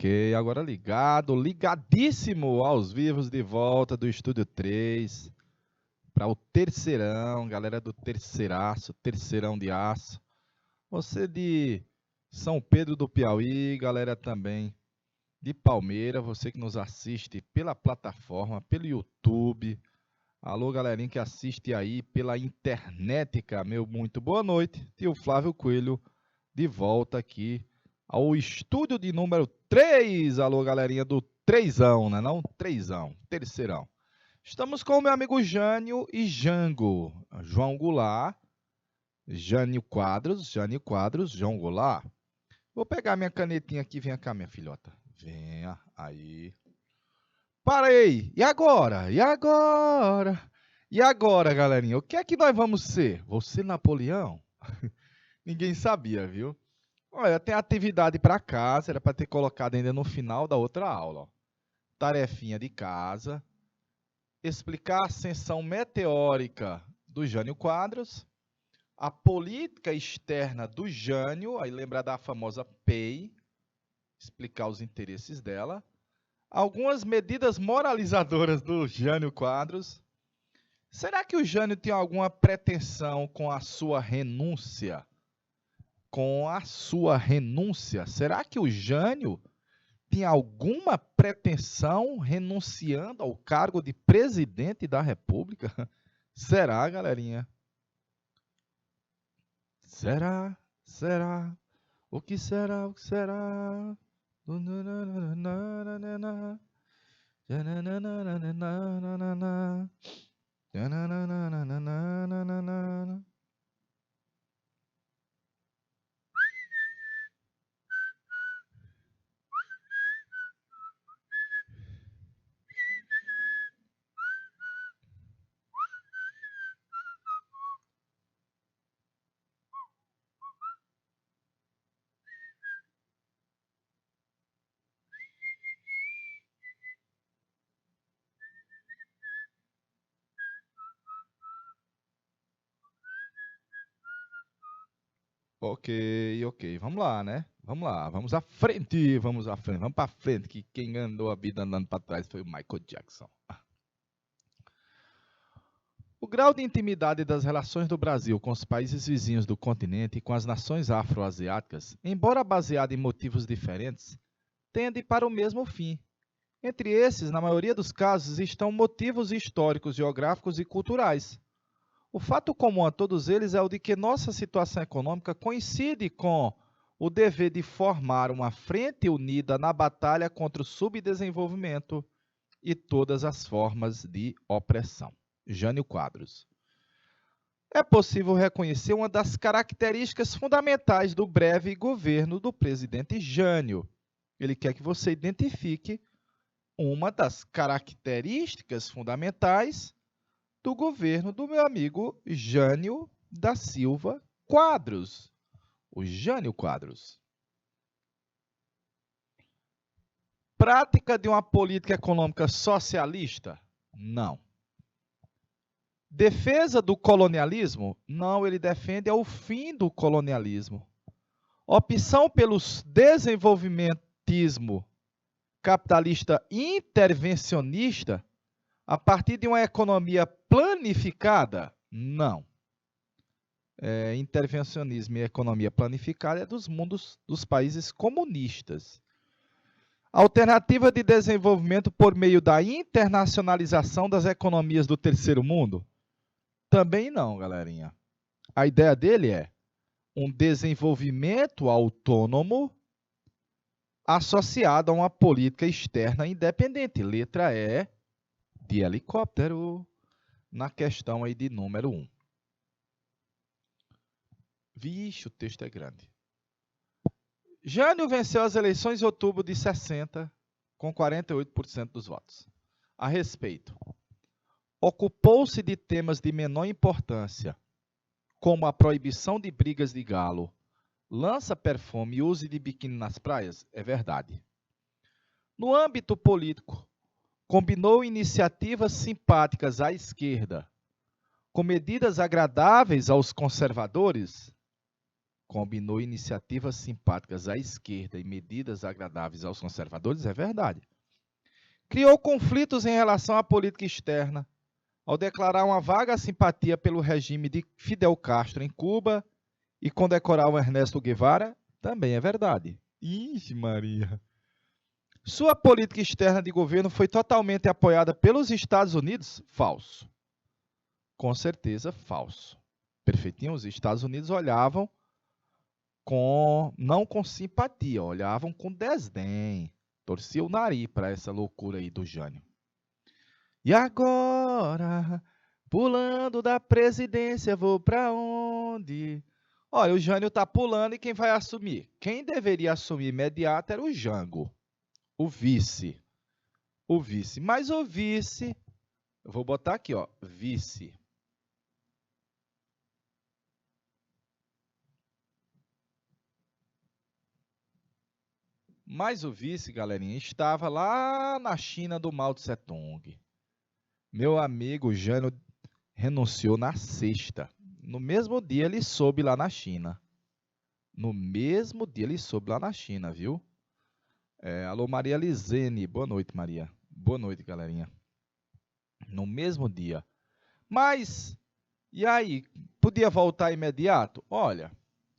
Ok, agora ligado, ligadíssimo aos vivos de volta do Estúdio 3 para o terceirão, galera do terceiraço, terceirão de aço. Você de São Pedro do Piauí, galera também de Palmeira, você que nos assiste pela plataforma, pelo YouTube. Alô, galerinha que assiste aí pela internet, meu muito boa noite. Tio Flávio Coelho de volta aqui ao estúdio de número 3. Alô, galerinha do trezão, né não? Trezão, terceirão. Estamos com o meu amigo Jânio e Jango. João Goulart, Jânio Quadros, João Goulart. Vou pegar minha canetinha aqui, vem cá, minha filhota. Venha, aí. Parei! E agora? E agora? E agora, galerinha? O que é que nós vamos ser? Você Napoleão? Ninguém sabia, viu? Olha, tem atividade para casa, era para ter colocado ainda no final da outra aula. Ó. Tarefinha de casa, explicar a ascensão meteórica do Jânio Quadros, a política externa do Jânio, aí lembrar da famosa PEI, explicar os interesses dela, algumas medidas moralizadoras do Jânio Quadros. Será que o Jânio tem alguma pretensão com a sua renúncia? Será que o Jânio tem alguma pretensão renunciando ao cargo de presidente da República? Será, galerinha? Será? Será? O que será? O que será? Ok. Vamos lá, né? Vamos lá, vamos à frente, vamos para frente, que quem andou a vida andando para trás foi o Michael Jackson. O grau de intimidade das relações do Brasil com os países vizinhos do continente e com as nações afro-asiáticas, embora baseado em motivos diferentes, tende para o mesmo fim. Entre esses, na maioria dos casos, estão motivos históricos, geográficos e culturais. O fato comum a todos eles é o de que nossa situação econômica coincide com o dever de formar uma frente unida na batalha contra o subdesenvolvimento e todas as formas de opressão. Jânio Quadros. É possível reconhecer uma das características fundamentais do breve governo do presidente Jânio. Ele quer que você identifique uma das características fundamentais do governo do meu amigo Jânio da Silva Quadros. O Jânio Quadros. Prática de uma política econômica socialista? Não. Defesa do colonialismo? Não, ele defende o fim do colonialismo. Opção pelo desenvolvimentismo capitalista intervencionista a partir de uma economia planificada? Não. Intervencionismo e economia planificada é dos países comunistas. Alternativa de desenvolvimento por meio da internacionalização das economias do terceiro mundo? Também não, galerinha. A ideia dele é um desenvolvimento autônomo associado a uma política externa independente. Letra E de helicóptero na questão aí de número 1. Vixe, o texto é grande. Jânio venceu as eleições em outubro de 60 com 48% dos votos. A respeito, ocupou-se de temas de menor importância, como a proibição de brigas de galo, lança-perfume e uso de biquíni nas praias? É verdade. No âmbito político, combinou iniciativas simpáticas à esquerda com medidas agradáveis aos conservadores? combinou iniciativas simpáticas à esquerda e medidas agradáveis aos conservadores, é verdade. Criou conflitos em relação à política externa, ao declarar uma vaga simpatia pelo regime de Fidel Castro em Cuba e condecorar o Ernesto Guevara, também é verdade. Ixi, Maria. Sua política externa de governo foi totalmente apoiada pelos Estados Unidos? Falso. Com certeza, falso. Perfeitinho, os Estados Unidos olhavam não com simpatia, olhavam com desdém. Torcia o nariz para essa loucura aí do Jânio. E agora, pulando da presidência, vou para onde? Olha, o Jânio está pulando e quem vai assumir? Quem deveria assumir imediato era o Jango, o vice. O vice. Mas o vice, eu vou botar aqui, ó, vice. Mas o vice, galerinha, estava lá na China do Mao Tse Tung. Meu amigo Jânio renunciou na sexta. No mesmo dia ele soube lá na China. No mesmo dia ele soube lá na China, viu? Alô, Maria Lizene. Boa noite, Maria. Boa noite, galerinha. No mesmo dia. Mas, e aí? Podia voltar imediato? Olha,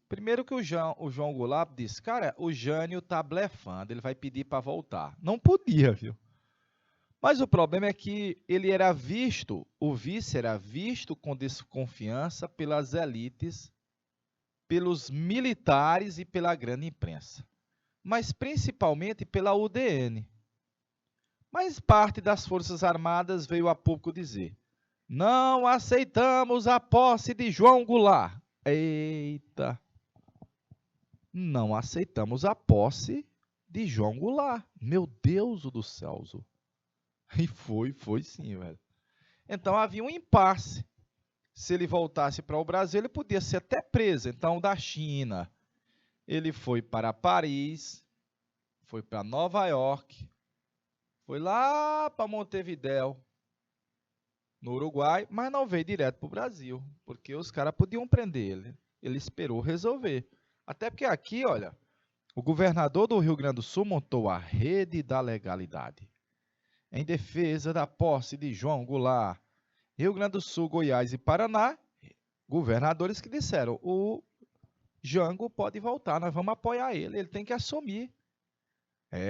primeiro que o João Goulart disse, cara, o Jânio tá blefando, ele vai pedir para voltar. Não podia, viu? Mas o problema é que ele era visto, o vice era visto com desconfiança pelas elites, pelos militares e pela grande imprensa, mas principalmente pela UDN. Mas parte das Forças Armadas veio a público dizer: não aceitamos a posse de João Goulart. Eita! Não aceitamos a posse de João Goulart. Meu Deus do céu! E foi sim, velho. Então havia um impasse. Se ele voltasse para o Brasil, ele podia ser até preso. Então, da China, ele foi para Paris, foi para Nova York, foi lá para Montevidéu, no Uruguai, mas não veio direto para o Brasil, porque os caras podiam prender ele. Ele esperou resolver. Até porque aqui, olha, o governador do Rio Grande do Sul montou a Rede da Legalidade em defesa da posse de João Goulart. Rio Grande do Sul, Goiás e Paraná, governadores que disseram: o Jango pode voltar, nós vamos apoiar ele tem que assumir.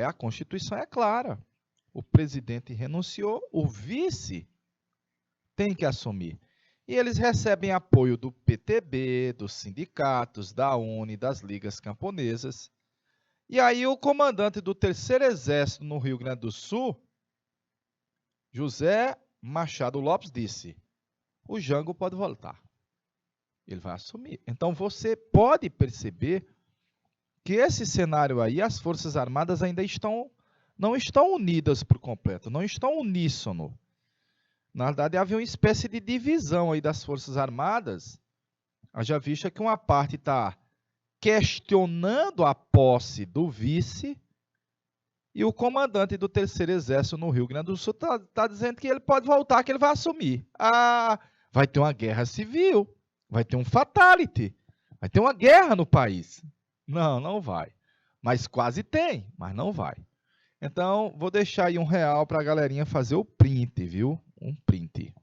A Constituição é clara. O presidente renunciou, o vice tem que assumir. E eles recebem apoio do PTB, dos sindicatos, da UNE, das ligas camponesas. E aí o comandante do Terceiro Exército no Rio Grande do Sul, José Machado Lopes, disse: o Jango pode voltar. Ele vai assumir. Então você pode perceber que esse cenário aí, as Forças Armadas ainda não estão unidas por completo, não estão uníssono. Na verdade, havia uma espécie de divisão aí das Forças Armadas. Haja vista que uma parte está questionando a posse do vice e o comandante do Terceiro Exército no Rio Grande do Sul está dizendo que ele pode voltar, que ele vai assumir. Vai ter uma guerra civil, vai ter um fatality, vai ter uma guerra no país. Não, não vai. Mas quase tem, mas não vai. Então, vou deixar aí R$1 para a galerinha fazer o print, viu? Um print.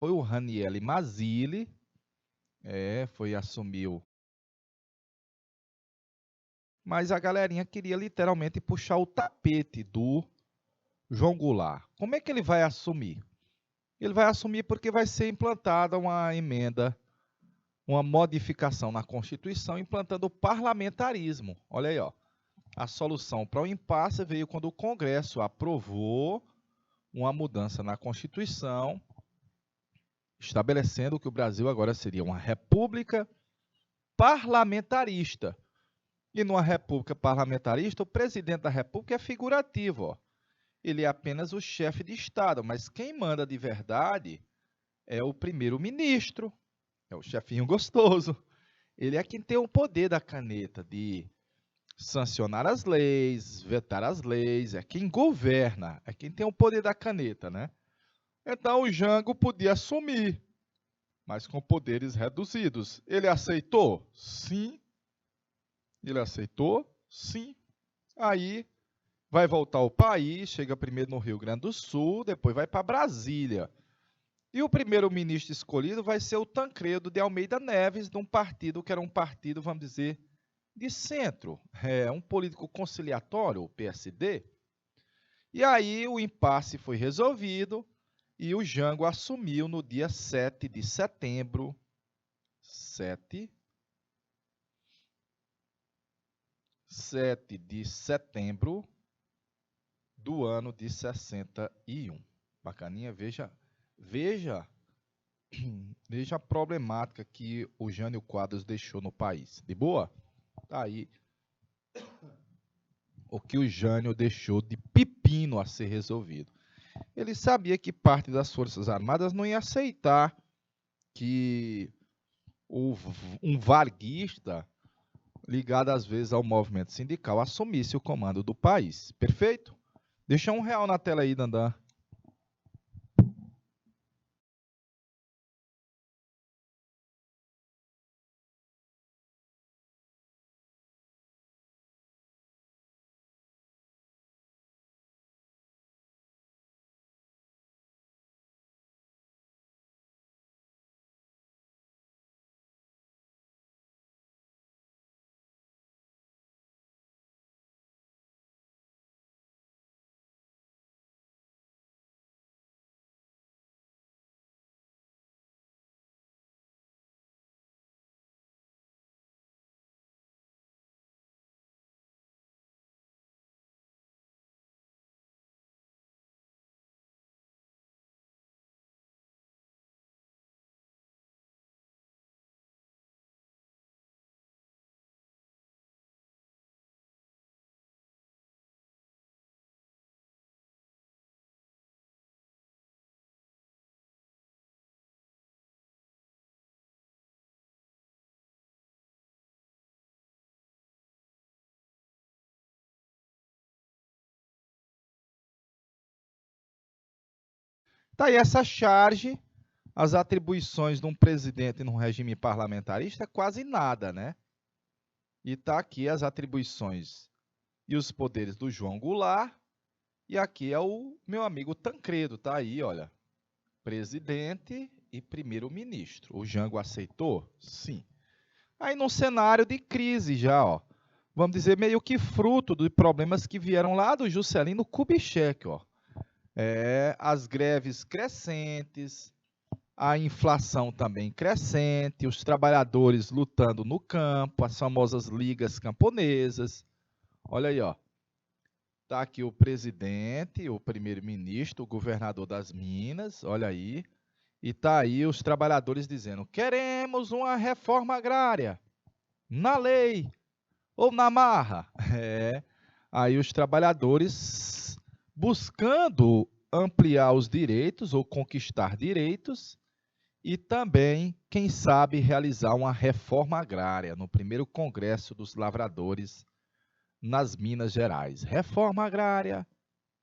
foi o Ranieri Mazzilli, foi assumiu. Mas a galerinha queria literalmente puxar o tapete do João Goulart. Como é que ele vai assumir? Ele vai assumir porque vai ser implantada uma emenda, uma modificação na Constituição, implantando o parlamentarismo. Olha aí, ó. A solução para o impasse veio quando o Congresso aprovou uma mudança na Constituição, estabelecendo que o Brasil agora seria uma república parlamentarista. E numa república parlamentarista, o presidente da república é figurativo, ó. Ele é apenas o chefe de Estado, mas quem manda de verdade é o primeiro-ministro, é o chefinho gostoso. Ele é quem tem o poder da caneta de sancionar as leis, vetar as leis, é quem governa, é quem tem o poder da caneta, né? Então o Jango podia assumir, mas com poderes reduzidos. Ele aceitou? Sim. Ele aceitou? Sim. Aí vai voltar ao país, chega primeiro no Rio Grande do Sul, depois vai para Brasília. E o primeiro-ministro escolhido vai ser o Tancredo de Almeida Neves, de um partido que era um partido, vamos dizer, de centro, um político conciliatório, o PSD. E aí o impasse foi resolvido e o Jango assumiu no dia 7 de setembro, 7 de setembro do ano de 61. Bacaninha, veja a problemática que o Jânio Quadros deixou no país. De boa? Tá aí o que o Jânio deixou de pepino a ser resolvido. Ele sabia que parte das Forças Armadas não ia aceitar que um varguista, ligado às vezes ao movimento sindical, assumisse o comando do país. Perfeito? Deixa R$1 na tela aí, Dandan. Tá aí essa charge, as atribuições de um presidente num regime parlamentarista, quase nada, né? E tá aqui as atribuições e os poderes do João Goulart, e aqui é o meu amigo Tancredo, tá aí, olha. Presidente e primeiro-ministro. O Jango aceitou? Sim. Aí num cenário de crise já, ó. Vamos dizer, meio que fruto de problemas que vieram lá do Juscelino Kubitschek, ó. As greves crescentes, a inflação também crescente, os trabalhadores lutando no campo, as famosas ligas camponesas. Olha aí, ó. Tá aqui o presidente, o primeiro-ministro, o governador das Minas, olha aí. E tá aí os trabalhadores dizendo: queremos uma reforma agrária, na lei ou na marra. Aí os trabalhadores buscando ampliar os direitos ou conquistar direitos e também, quem sabe, realizar uma reforma agrária no primeiro Congresso dos Lavradores nas Minas Gerais. Reforma agrária,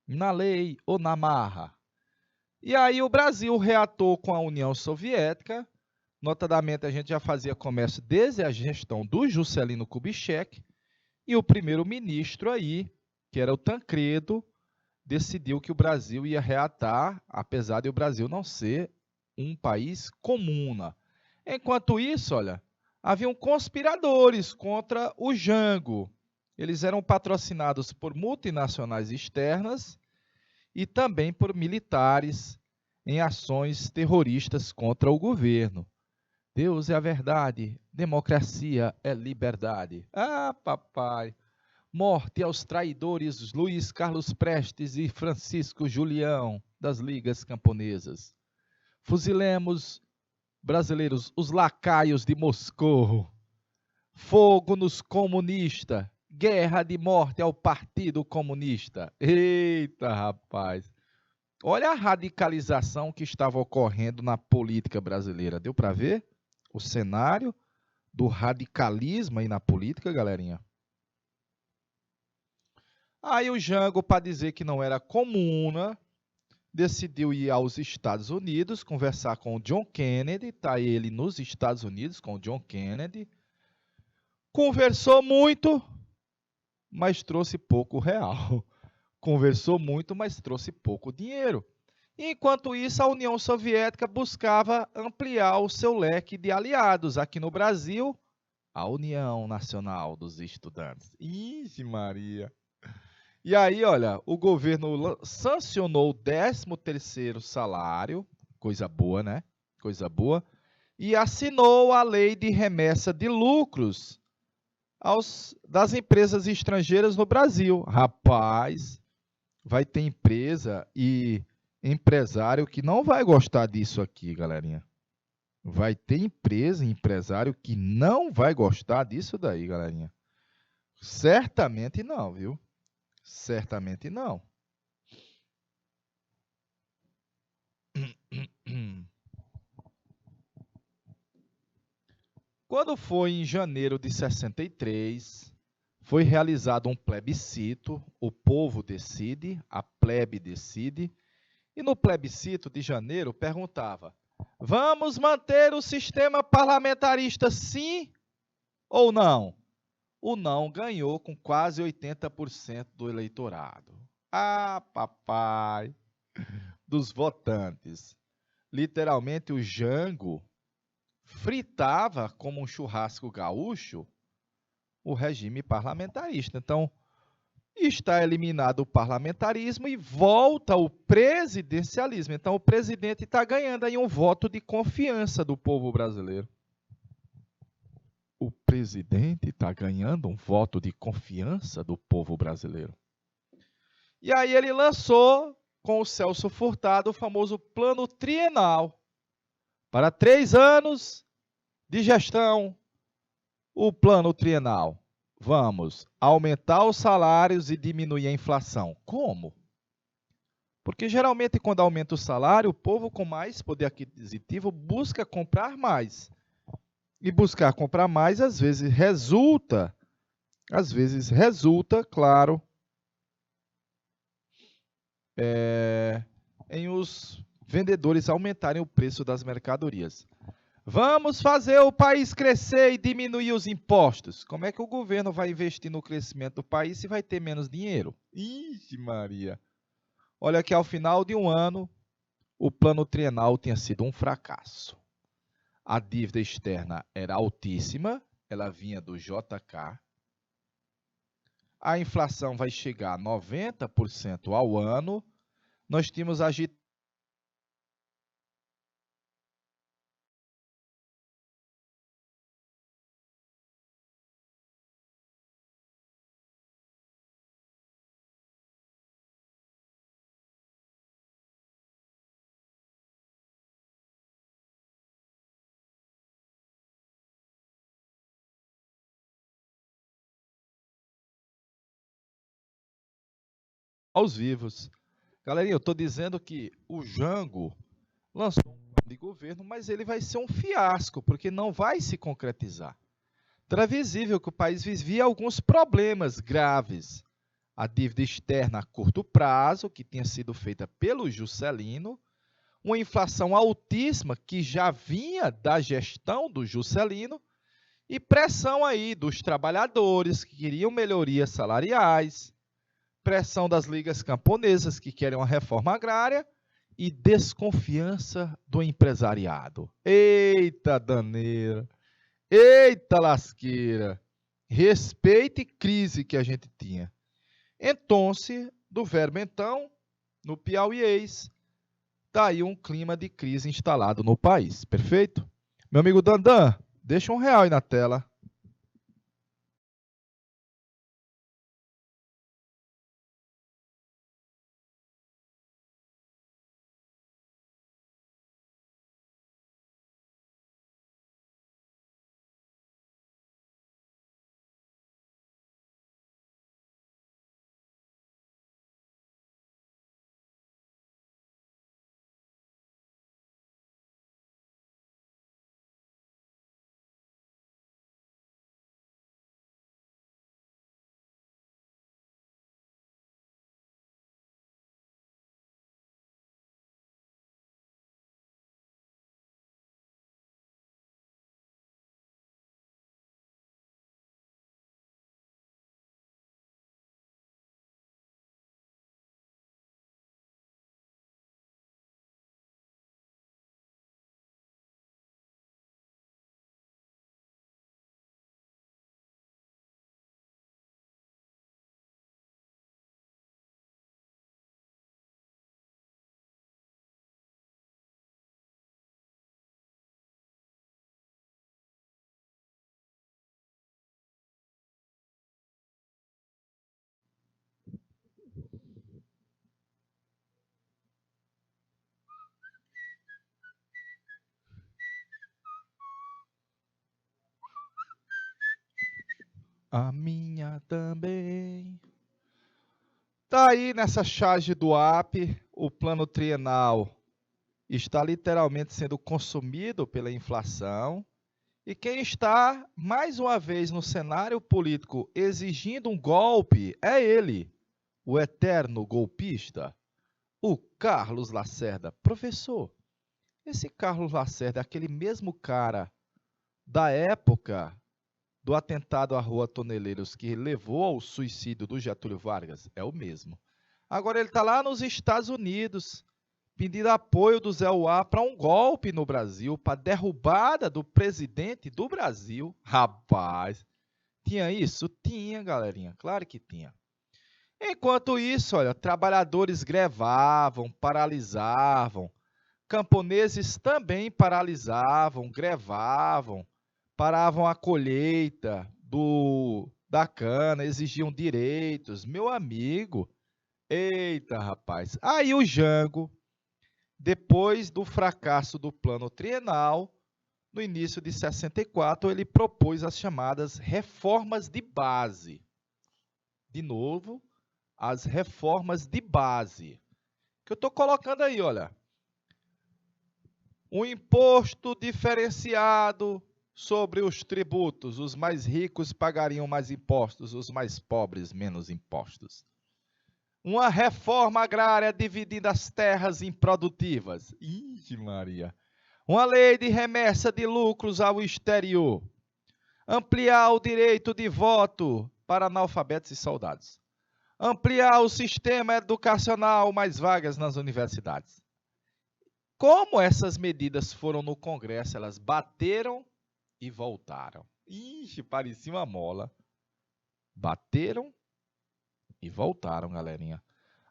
na lei ou na marra. E aí o Brasil reatou com a União Soviética, notadamente a gente já fazia comércio desde a gestão do Juscelino Kubitschek, e o primeiro-ministro aí, que era o Tancredo, decidiu que o Brasil ia reatar, apesar de o Brasil não ser um país comuna. Enquanto isso, olha, haviam conspiradores contra o Jango. Eles eram patrocinados por multinacionais externas e também por militares em ações terroristas contra o governo. Deus é a verdade, democracia é liberdade. Ah, papai! Morte aos traidores Luiz Carlos Prestes e Francisco Julião, das Ligas Camponesas. Fuzilemos, brasileiros, os lacaios de Moscou. Fogo nos comunistas. Guerra de morte ao Partido Comunista. Eita, rapaz! Olha a radicalização que estava ocorrendo na política brasileira. Deu para ver o cenário do radicalismo aí na política, galerinha? Aí o Jango, para dizer que não era comuna, decidiu ir aos Estados Unidos, conversar com o John Kennedy. Está ele nos Estados Unidos com o John Kennedy. Conversou muito, mas trouxe pouco real. Conversou muito, mas trouxe pouco dinheiro. Enquanto isso, a União Soviética buscava ampliar o seu leque de aliados. Aqui no Brasil, a União Nacional dos Estudantes. Ixi, Maria! E aí, olha, o governo sancionou o 13º salário, coisa boa, né? Coisa boa. E assinou a lei de remessa de lucros das empresas estrangeiras no Brasil. Rapaz, vai ter empresa e empresário que não vai gostar disso aqui, galerinha. Vai ter empresa e empresário que não vai gostar disso daí, galerinha. Certamente não, viu? Certamente não. Quando foi em janeiro de 63, foi realizado um plebiscito, o povo decide, a plebe decide, e no plebiscito de janeiro perguntava: vamos manter o sistema parlamentarista sim ou não? O não ganhou com quase 80% do eleitorado. Ah, papai! Dos votantes. Literalmente, o Jango fritava como um churrasco gaúcho o regime parlamentarista. Então, está eliminado o parlamentarismo e volta o presidencialismo. Então, o presidente está ganhando aí um voto de confiança do povo brasileiro. O presidente está ganhando um voto de confiança do povo brasileiro. E aí ele lançou, com o Celso Furtado, o famoso plano trienal. Para 3 anos de gestão, o plano trienal. Vamos aumentar os salários e diminuir a inflação. Como? Porque geralmente quando aumenta o salário, o povo com mais poder aquisitivo busca comprar mais. E buscar comprar mais, às vezes resulta, claro, em os vendedores aumentarem o preço das mercadorias. Vamos fazer o país crescer e diminuir os impostos. Como é que o governo vai investir no crescimento do país se vai ter menos dinheiro? Ixi, Maria! Olha que ao final de um ano, o plano trienal tinha sido um fracasso. A dívida externa era altíssima, ela vinha do JK. A inflação vai chegar a 90% ao ano. Nós tínhamos agitado aos vivos. Galerinha, eu estou dizendo que o Jango lançou um plano de governo, mas ele vai ser um fiasco, porque não vai se concretizar. Era visível que o país vivia alguns problemas graves. A dívida externa a curto prazo, que tinha sido feita pelo Juscelino, uma inflação altíssima, que já vinha da gestão do Juscelino, e pressão aí dos trabalhadores que queriam melhorias salariais, pressão das ligas camponesas que querem uma reforma agrária e desconfiança do empresariado. Eita daneira, eita lasqueira, respeito e crise que a gente tinha. Então, do verbo então, no piauiês, está aí um clima de crise instalado no país, perfeito? Meu amigo Dandan, deixa R$ 1 aí na tela. A minha também. Tá aí nessa charge do AP, o plano trienal está literalmente sendo consumido pela inflação. E quem está, mais uma vez, no cenário político exigindo um golpe é ele, o eterno golpista, o Carlos Lacerda. Professor, esse Carlos Lacerda é aquele mesmo cara da época do atentado à Rua Toneleiros que levou ao suicídio do Getúlio Vargas? É o mesmo. Agora ele está lá nos Estados Unidos, pedindo apoio do Zé Uá para um golpe no Brasil, para derrubada do presidente do Brasil. Rapaz, tinha isso? Tinha, galerinha, claro que tinha. Enquanto isso, olha, trabalhadores grevavam, paralisavam, camponeses também paralisavam, grevavam, paravam a colheita da cana, exigiam direitos. Meu amigo, eita, rapaz. Aí o Jango, depois do fracasso do plano trienal, no início de 64, ele propôs as chamadas reformas de base. De novo, as reformas de base. Que eu estou colocando aí, olha. Um imposto diferenciado sobre os tributos. Os mais ricos pagariam mais impostos, os mais pobres menos impostos. Uma reforma agrária dividindo as terras improdutivas. Ixi, Maria. Uma lei de remessa de lucros ao exterior. Ampliar o direito de voto para analfabetos e soldados. Ampliar o sistema educacional, mais vagas nas universidades. Como essas medidas foram no Congresso, elas bateram e voltaram. Ixi, parecia uma mola. Bateram e voltaram, galerinha.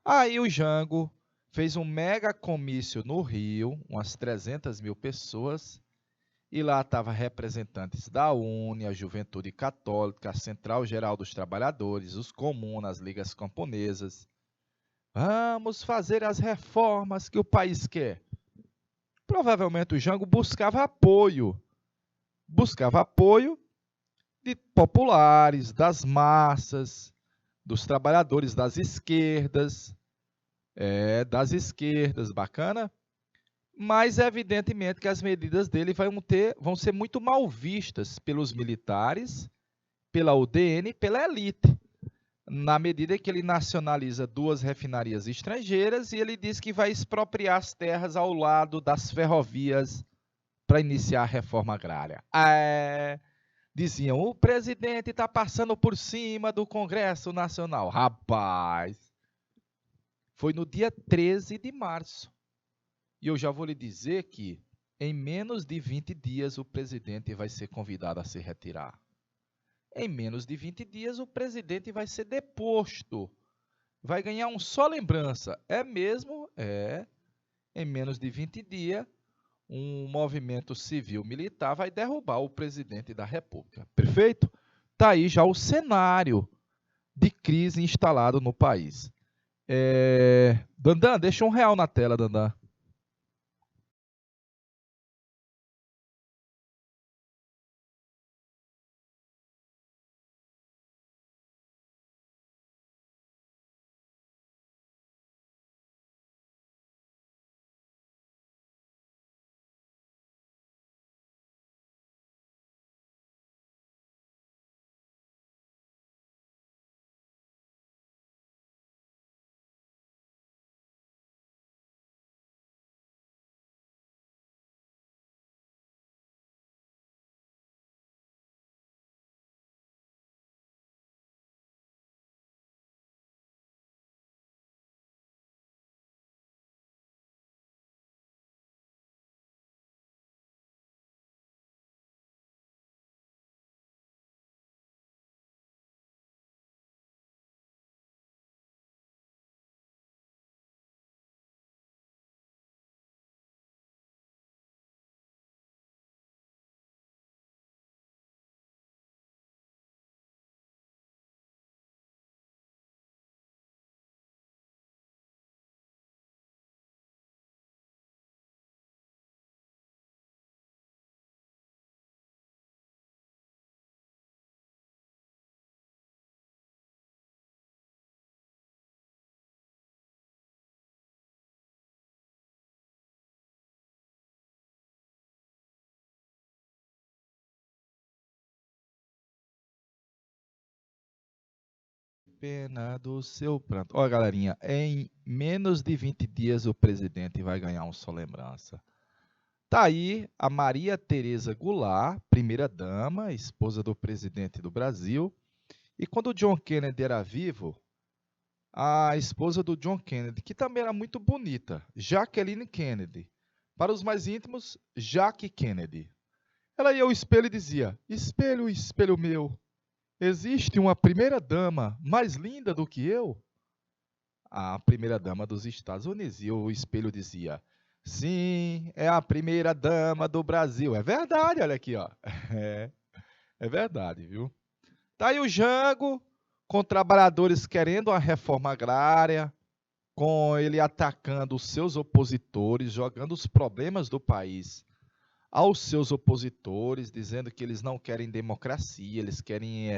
Aí o Jango fez um mega comício no Rio, umas 300 mil pessoas, e lá estavam representantes da UNE, a Juventude Católica, a Central Geral dos Trabalhadores, os comunas, as ligas camponesas. Vamos fazer as reformas que o país quer. Provavelmente o Jango buscava apoio de populares, das massas, dos trabalhadores das esquerdas, bacana? Mas evidentemente que as medidas dele vão ser muito mal vistas pelos militares, pela UDN, pela elite, na medida que ele nacionaliza 2 refinarias estrangeiras e ele diz que vai expropriar as terras ao lado das ferrovias para iniciar a reforma agrária. Diziam, o presidente está passando por cima do Congresso Nacional. Rapaz, foi no dia 13 de março. E eu já vou lhe dizer que em menos de 20 dias o presidente vai ser convidado a se retirar. Em menos de 20 dias o presidente vai ser deposto. Vai ganhar um só lembrança. É mesmo? É. Em menos de 20 dias, um movimento civil-militar vai derrubar o presidente da República. Perfeito? Está aí já o cenário de crise instalado no país. Dandan, deixa R$1 na tela, Dandan. Pena do seu pranto. Olha, galerinha, em menos de 20 dias o presidente vai ganhar um só lembrança. Tá aí a Maria Tereza Goulart, primeira-dama, esposa do presidente do Brasil. E quando o John Kennedy era vivo, a esposa do John Kennedy, que também era muito bonita, Jacqueline Kennedy. Para os mais íntimos, Jackie Kennedy. Ela ia ao espelho e dizia: Espelho, espelho meu, existe uma primeira-dama mais linda do que eu? A primeira-dama dos Estados Unidos. E o espelho dizia: Sim, é a primeira-dama do Brasil. É verdade, olha aqui, ó. É, é verdade, viu? Tá aí o Jango, com trabalhadores querendo a reforma agrária, com ele atacando os seus opositores, jogando os problemas do país aos seus opositores, dizendo que eles não querem democracia, eles querem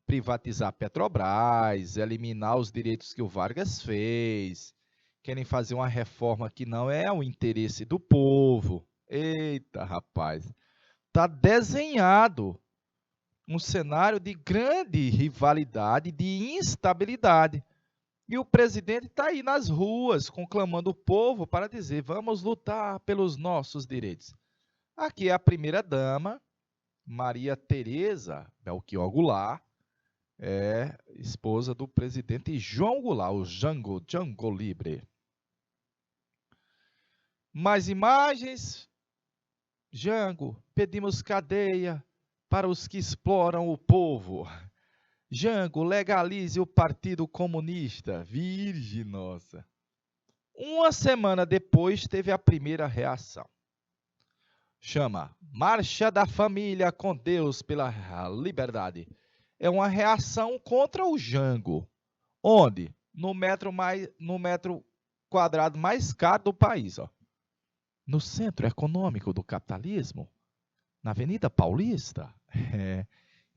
privatizar a Petrobras, eliminar os direitos que o Vargas fez, querem fazer uma reforma que não é o interesse do povo. Eita, rapaz, está desenhado um cenário de grande rivalidade, de instabilidade. E o presidente está aí nas ruas, conclamando o povo para dizer: vamos lutar pelos nossos direitos. Aqui é a primeira-dama, Maria Tereza Belchior Goulart, esposa do presidente João Goulart, o Django Livre. Mais imagens. Jango, pedimos cadeia para os que exploram o povo. Jango, legalize o Partido Comunista. Virgem nossa. Uma semana depois teve a primeira reação. Chama Marcha da Família com Deus pela Liberdade. É uma reação contra o Jango. Onde? No metro quadrado mais caro do país. Ó. No centro econômico do capitalismo. Na Avenida Paulista.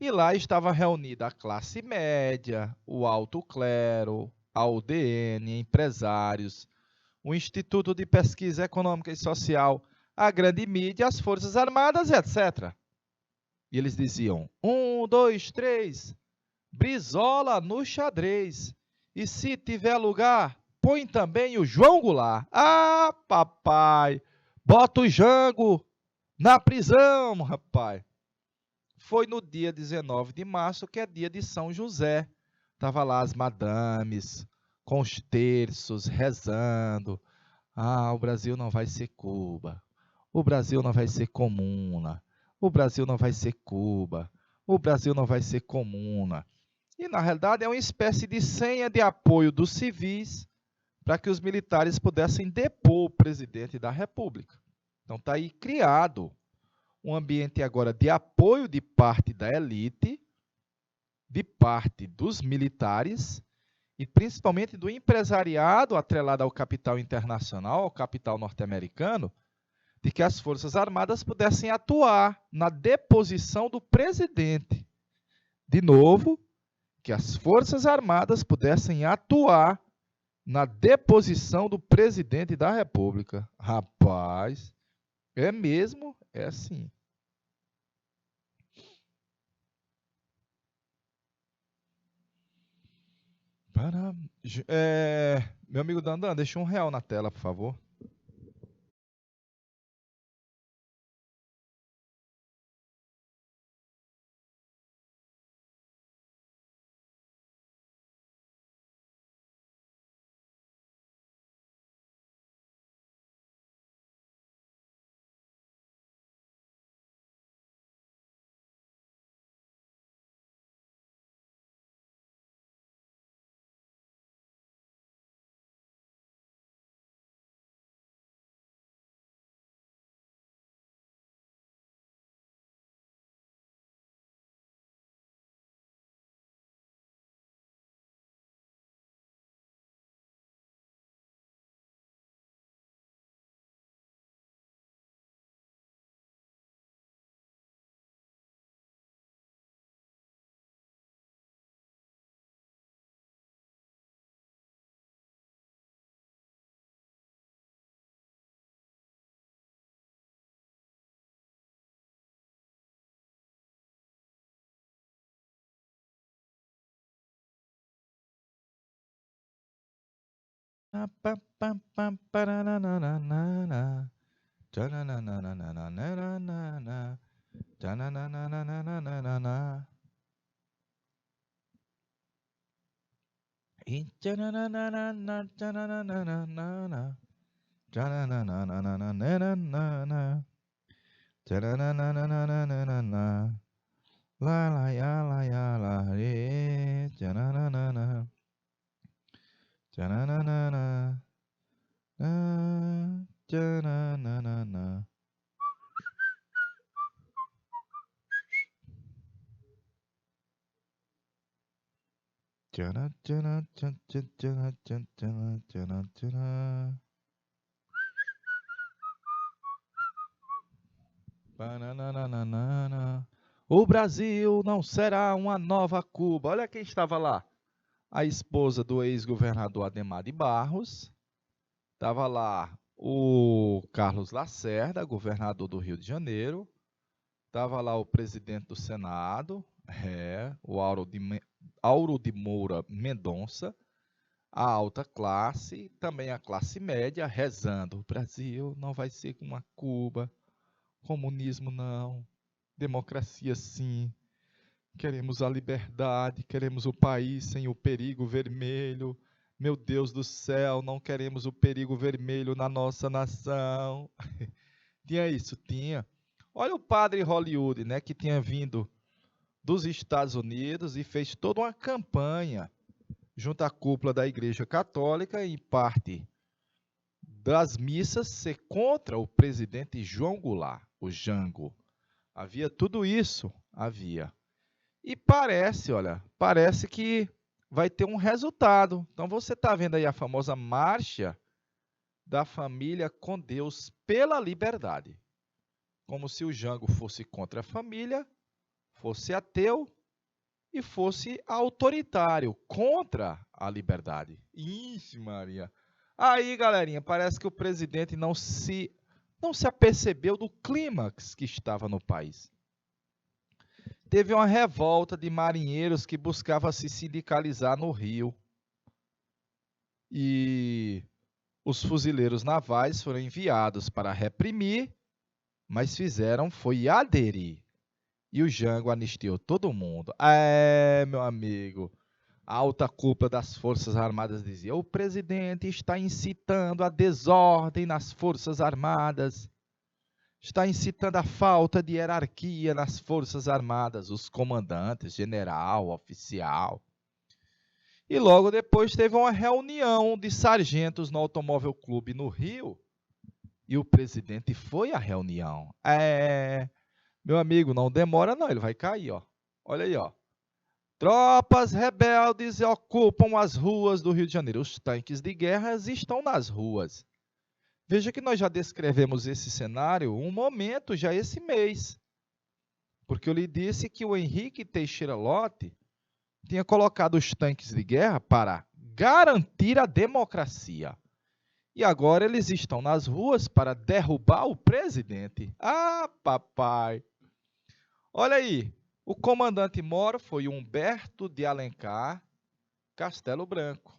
E lá estava reunida a classe média, o alto clero, a UDN, empresários, o Instituto de Pesquisa Econômica e Social, a grande mídia, as Forças Armadas, etc. E eles diziam: 1, 2, 3, Brizola no xadrez. E se tiver lugar, põe também o João Goulart. Ah, papai, bota o Jango na prisão, rapaz. Foi no dia 19 de março, que é dia de São José. Tava lá as madames, com os terços, rezando. Ah, o Brasil não vai ser Cuba. O Brasil não vai ser comuna. O Brasil não vai ser Cuba. O Brasil não vai ser comuna. E, na realidade, é uma espécie de senha de apoio dos civis para que os militares pudessem depor o presidente da República. Então, está aí criado um ambiente agora de apoio de parte da elite, de parte dos militares e principalmente do empresariado atrelado ao capital internacional, ao capital norte-americano, de que as Forças Armadas pudessem atuar na deposição do presidente. De novo, que as Forças Armadas pudessem atuar na deposição do presidente da República. Rapaz, é mesmo? É assim. Para, meu amigo Dandan, deixa R$ 1 na tela, por favor. Lá, lá, ya, lá, ya, lá, re, tchananana, tchananana, tchananana. Tchana, tchana, tchan, tchan, tchana, tchan, tchana, tchana, tchana. Banananana. O Brasil não será uma nova Cuba. Olha quem estava lá. A esposa do ex-governador Adhemar de Barros. Estava lá o Carlos Lacerda, governador do Rio de Janeiro. Estava lá o presidente do Senado, o Auro de Moura Mendonça. A alta classe, também a classe média, rezando. O Brasil não vai ser uma Cuba. Comunismo não. Democracia sim. Queremos a liberdade, queremos o país sem o perigo vermelho. Meu Deus do céu, não queremos o perigo vermelho na nossa nação. Tinha isso, tinha. Olha o padre Hollywood, né, que tinha vindo dos Estados Unidos e fez toda uma campanha junto à cúpula da Igreja Católica, em parte das missas, ser contra o presidente João Goulart, o Jango. Havia tudo isso, havia. E parece, olha, parece que vai ter um resultado. Então você está vendo aí a famosa marcha da família com Deus pela liberdade. Como se o Jango fosse contra a família, fosse ateu e fosse autoritário, contra a liberdade. Ixi, Maria. Aí, galerinha, parece que o presidente não se apercebeu do clímax que estava no país. Teve uma revolta de marinheiros que buscava se sindicalizar no Rio. E os fuzileiros navais foram enviados para reprimir, mas fizeram foi aderir. E o Jango anistiou todo mundo. É, meu amigo. A alta cúpula das Forças Armadas dizia: o presidente está incitando a desordem nas Forças Armadas, está incitando a falta de hierarquia nas Forças Armadas, os comandantes, general, oficial. E logo depois teve uma reunião de sargentos no Automóvel Clube no Rio, e o presidente foi à reunião. Meu amigo, não demora não, ele vai cair, ó. Olha aí, ó. Tropas rebeldes ocupam as ruas do Rio de Janeiro. Os tanques de guerra estão nas ruas. Veja que nós já descrevemos esse cenário um momento, já esse mês. Porque eu lhe disse que o Henrique Teixeira Lott tinha colocado os tanques de guerra para garantir a democracia. E agora eles estão nas ruas para derrubar o presidente. Ah, papai! Olha aí, o comandante mor foi Humberto de Alencar Castelo Branco.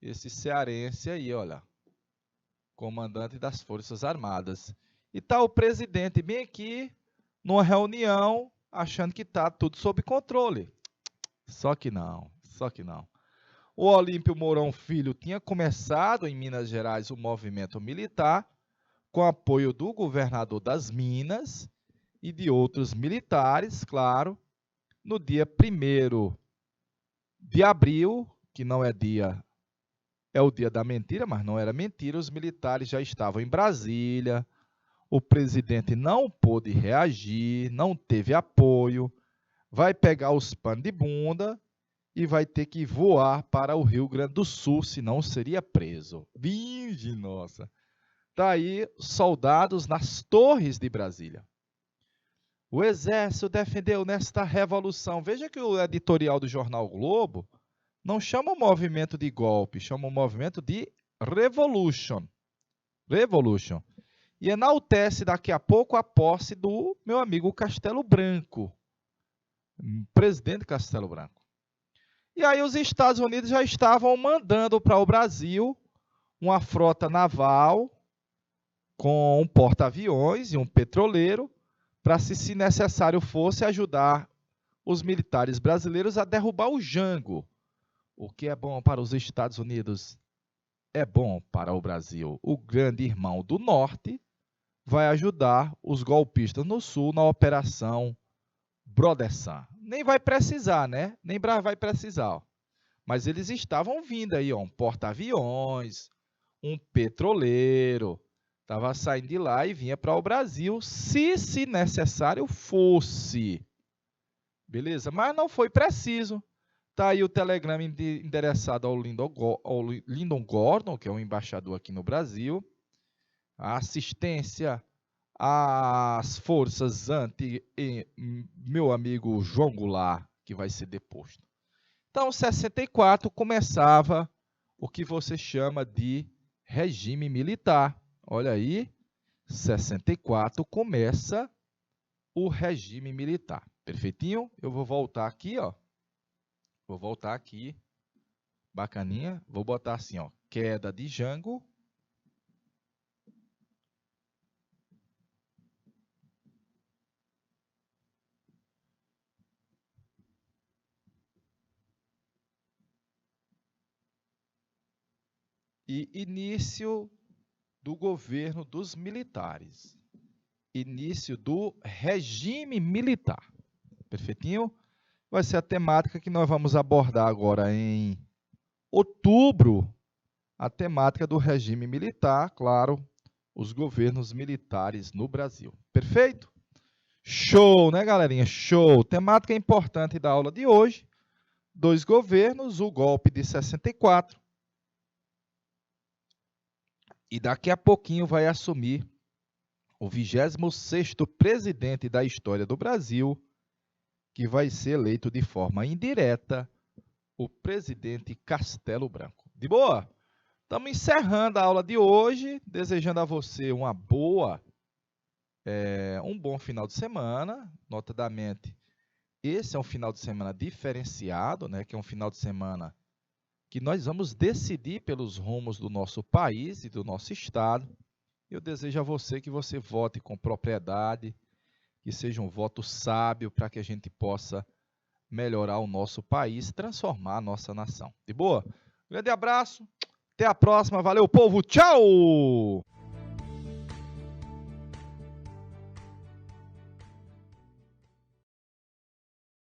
Esse cearense aí, olha, comandante das Forças Armadas. E está o presidente bem aqui, numa reunião, achando que está tudo sob controle. Só que não, só que não. O Olímpio Mourão Filho tinha começado em Minas Gerais o movimento militar, com apoio do governador das Minas e de outros militares, claro, no dia 1º de abril, que não é dia, é o dia da mentira, mas não era mentira, os militares já estavam em Brasília, o presidente não pôde reagir, não teve apoio, vai pegar os panos de bunda e vai ter que voar para o Rio Grande do Sul, senão seria preso. Virgem nossa! Está aí soldados nas torres de Brasília. O Exército defendeu nesta revolução. Veja que o editorial do jornal Globo não chama o movimento de golpe, chama o movimento de revolution. Revolution. E enaltece daqui a pouco a posse do meu amigo Castelo Branco, presidente Castelo Branco. E aí os Estados Unidos já estavam mandando para o Brasil uma frota naval com um porta-aviões e um petroleiro para, se necessário fosse, ajudar os militares brasileiros a derrubar o Jango. O que é bom para os Estados Unidos é bom para o Brasil. O grande irmão do Norte vai ajudar os golpistas no Sul na Operação Brodessan. Nem vai precisar, né? Nem vai precisar. Ó. Mas eles estavam vindo aí, ó, um porta-aviões, um petroleiro, estava saindo de lá e vinha para o Brasil, se necessário fosse. Beleza? Mas não foi preciso. Está aí o telegrama endereçado ao Lyndon Gordon, que é o embaixador aqui no Brasil. A assistência às forças meu amigo João Goulart, que vai ser deposto. Então, 64 começava o que você chama de regime militar. Olha aí, 64 começa o regime militar. Perfeitinho? Eu vou voltar aqui, ó. Vou voltar aqui. Bacaninha. Vou botar assim, ó. Queda de Jango. E início do governo dos militares. Início do regime militar. Perfeitinho? Vai ser a temática que nós vamos abordar agora em outubro. A temática do regime militar, claro, os governos militares no Brasil. Perfeito? Show, né, galerinha? Show! Temática importante da aula de hoje. 2 governos, o golpe de 64. E daqui a pouquinho vai assumir o 26º presidente da história do Brasil, que vai ser eleito de forma indireta, o presidente Castelo Branco. De boa? Estamos encerrando a aula de hoje, desejando a você um bom final de semana. Notadamente, esse é um final de semana diferenciado, né? Que é um final de semana que nós vamos decidir pelos rumos do nosso país e do nosso estado. Eu desejo a você que você vote com propriedade, que seja um voto sábio para que a gente possa melhorar o nosso país, transformar a nossa nação. De boa? Grande abraço, até a próxima, valeu povo, tchau!